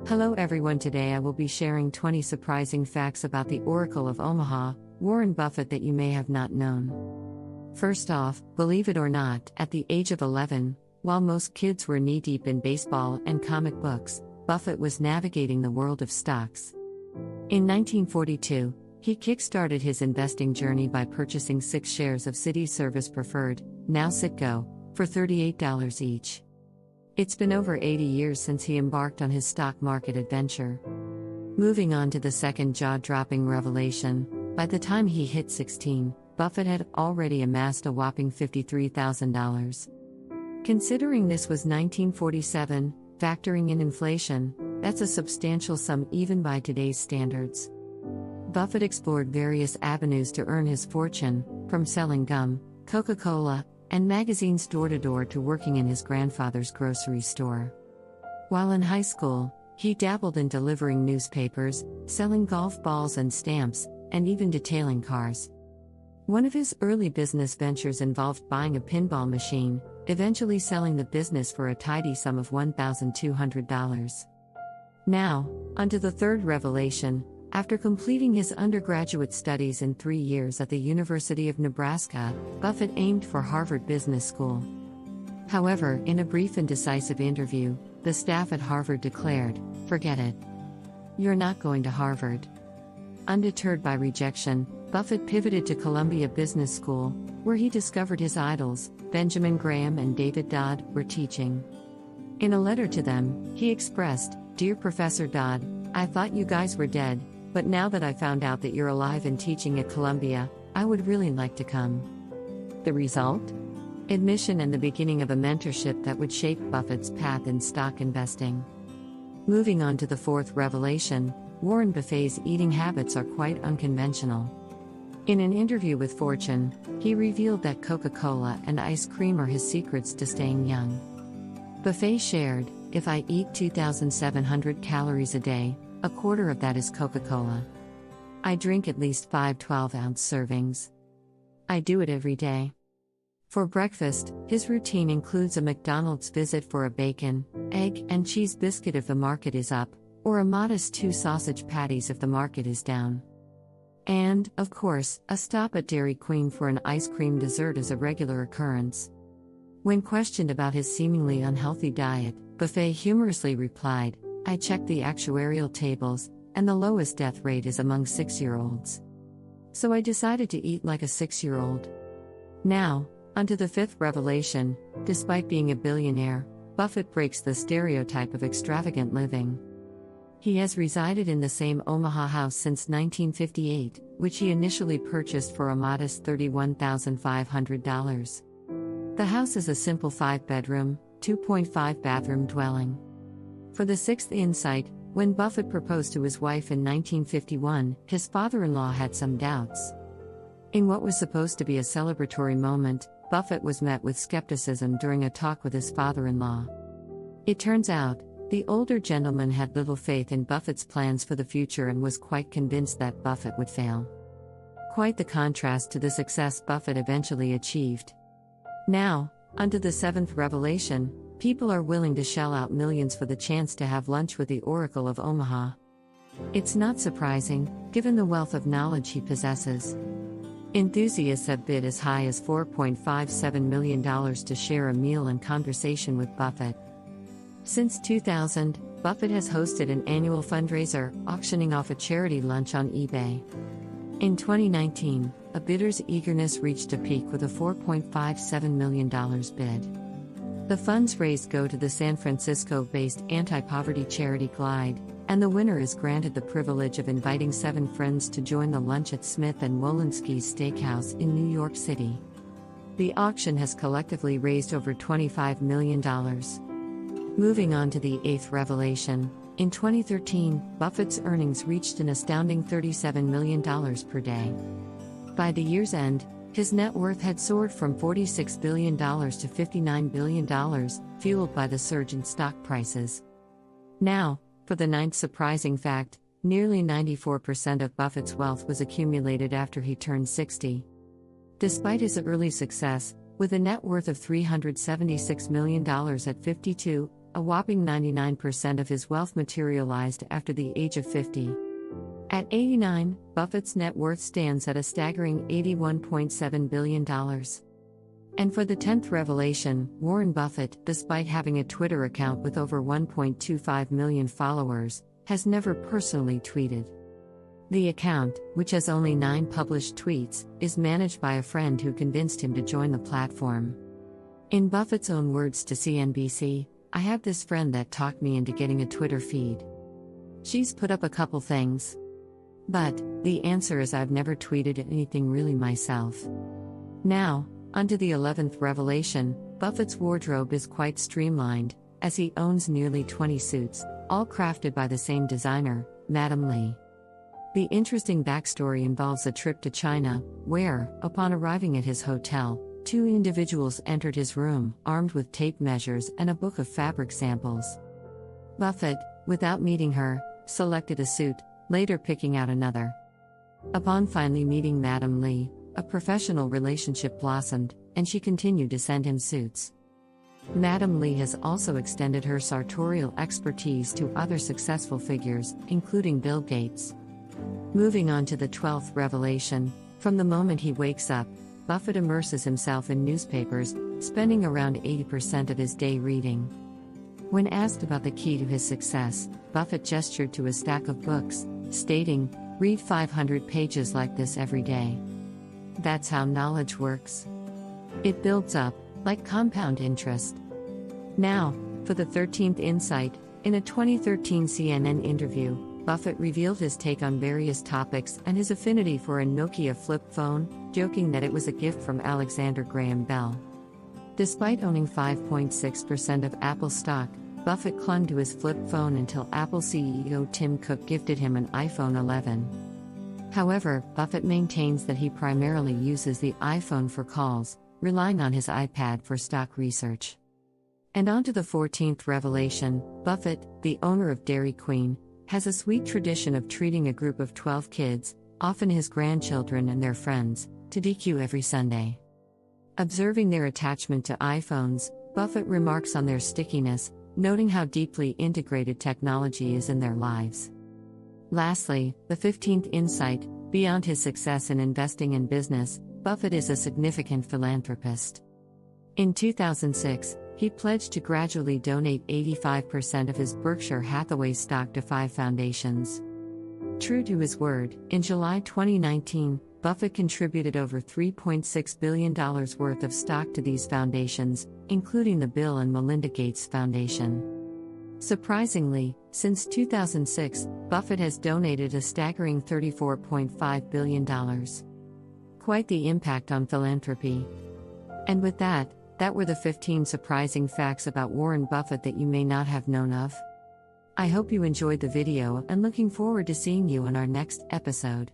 Hello everyone, today I will be sharing 20 surprising facts about the Oracle of Omaha, Warren Buffett, that you may have not known. First off, believe it or not, at the age of 11, while most kids were knee-deep in baseball and comic books, Buffett was navigating the world of stocks. In 1942, he kick-started his investing journey by purchasing 6 shares of Citi Service Preferred, now Citgo, for $38 each. It's been over 80 years since he embarked on his stock market adventure. Moving on to the second jaw-dropping revelation, by the time he hit 16, Buffett had already amassed a whopping $53,000. Considering this was 1947, factoring in inflation, that's a substantial sum even by today's standards. Buffett explored various avenues to earn his fortune, from selling gum, Coca-Cola, and magazines door-to-door to working in his grandfather's grocery store. While in high school, he dabbled in delivering newspapers, selling golf balls and stamps, and even detailing cars. One of his early business ventures involved buying a pinball machine, eventually selling the business for a tidy sum of $1,200. Now, onto the third revelation. After completing his undergraduate studies in 3 years at the University of Nebraska, Buffett aimed for Harvard Business School. However, in a brief and decisive interview, the staff at Harvard declared, "Forget it. You're not going to Harvard." Undeterred by rejection, Buffett pivoted to Columbia Business School, where he discovered his idols, Benjamin Graham and David Dodd, were teaching. In a letter to them, he expressed, "Dear Professor Dodd, I thought you guys were dead. But now that I found out that you're alive and teaching at Columbia, I would really like to come." The result? Admission and the beginning of a mentorship that would shape Buffett's path in stock investing. Moving on to the fourth revelation, Warren Buffett's eating habits are quite unconventional. In an interview with Fortune, he revealed that Coca-Cola and ice cream are his secrets to staying young. Buffett shared, "If I eat 2,700 calories a day, a quarter of that is Coca-Cola. I drink at least 5 12-ounce servings. I do it every day." For breakfast, his routine includes a McDonald's visit for a bacon, egg, and cheese biscuit if the market is up, or a modest 2 sausage patties if the market is down. And, of course, a stop at Dairy Queen for an ice cream dessert is a regular occurrence. When questioned about his seemingly unhealthy diet, Buffett humorously replied, "I checked the actuarial tables, and the lowest death rate is among 6-year-olds. So I decided to eat like a 6-year-old." Now, onto the fifth revelation. Despite being a billionaire, Buffett breaks the stereotype of extravagant living. He has resided in the same Omaha house since 1958, which he initially purchased for a modest $31,500. The house is a simple 5-bedroom, 2.5-bathroom dwelling. For the sixth insight, when Buffett proposed to his wife in 1951, his father-in-law had some doubts. In what was supposed to be a celebratory moment, Buffett was met with skepticism during a talk with his father-in-law. It turns out, the older gentleman had little faith in Buffett's plans for the future and was quite convinced that Buffett would fail. Quite the contrast to the success Buffett eventually achieved. Now, onto the seventh revelation. People are willing to shell out millions for the chance to have lunch with the Oracle of Omaha. It's not surprising, given the wealth of knowledge he possesses. Enthusiasts have bid as high as $4.57 million to share a meal and conversation with Buffett. Since 2000, Buffett has hosted an annual fundraiser, auctioning off a charity lunch on eBay. In 2019, a bidder's eagerness reached a peak with a $4.57 million bid. The funds raised go to the San Francisco-based anti-poverty charity Glide, and the winner is granted the privilege of inviting 7 friends to join the lunch at Smith & Wollensky's Steakhouse in New York City. The auction has collectively raised over $25 million. Moving on to the eighth revelation. In 2013, Buffett's earnings reached an astounding $37 million per day. By the year's end, his net worth had soared from $46 billion to $59 billion, fueled by the surge in stock prices. Now, for the ninth surprising fact, nearly 94% of Buffett's wealth was accumulated after he turned 60. Despite his early success, with a net worth of $376 million at 52, a whopping 99% of his wealth materialized after the age of 50. At 89, Buffett's net worth stands at a staggering $81.7 billion. And for the 10th revelation, Warren Buffett, despite having a Twitter account with over 1.25 million followers, has never personally tweeted. The account, which has only 9 published tweets, is managed by a friend who convinced him to join the platform. In Buffett's own words to CNBC, "I have this friend that talked me into getting a Twitter feed. She's put up a couple things. But the answer is I've never tweeted anything really myself." Now, onto the 11th revelation. Buffett's wardrobe is quite streamlined, as he owns nearly 20 suits, all crafted by the same designer, Madam Lee. The interesting backstory involves a trip to China, where, upon arriving at his hotel, 2 individuals entered his room, armed with tape measures and a book of fabric samples. Buffett, without meeting her, selected a suit, later picking out another. Upon finally meeting Madam Lee, a professional relationship blossomed, and she continued to send him suits. Madam Lee has also extended her sartorial expertise to other successful figures, including Bill Gates. Moving on to the 12th revelation, from the moment he wakes up, Buffett immerses himself in newspapers, spending around 80% of his day reading. When asked about the key to his success, Buffett gestured to a stack of books, stating, "Read 500 pages like this every day. That's how knowledge works. It builds up, like compound interest." Now, for the 13th insight, in a 2013 CNN interview, Buffett revealed his take on various topics and his affinity for a Nokia flip phone, joking that it was a gift from Alexander Graham Bell. Despite owning 5.6% of Apple stock, Buffett clung to his flip phone until Apple CEO Tim Cook gifted him an iPhone 11. However, Buffett maintains that he primarily uses the iPhone for calls, relying on his iPad for stock research. And on to the 14th revelation. Buffett, the owner of Dairy Queen, has a sweet tradition of treating a group of 12 kids, often his grandchildren and their friends, to DQ every Sunday. Observing their attachment to iPhones, Buffett remarks on their stickiness, noting how deeply integrated technology is in their lives. Lastly, the 15th insight, beyond his success in investing in business, Buffett is a significant philanthropist. In 2006, he pledged to gradually donate 85% of his Berkshire Hathaway stock to 5 foundations. True to his word, in July 2019, Buffett contributed over $3.6 billion worth of stock to these foundations, including the Bill and Melinda Gates Foundation. Surprisingly, since 2006, Buffett has donated a staggering $34.5 billion. Quite the impact on philanthropy. And with that were the 15 surprising facts about Warren Buffett that you may not have known of. I hope you enjoyed the video and looking forward to seeing you in our next episode.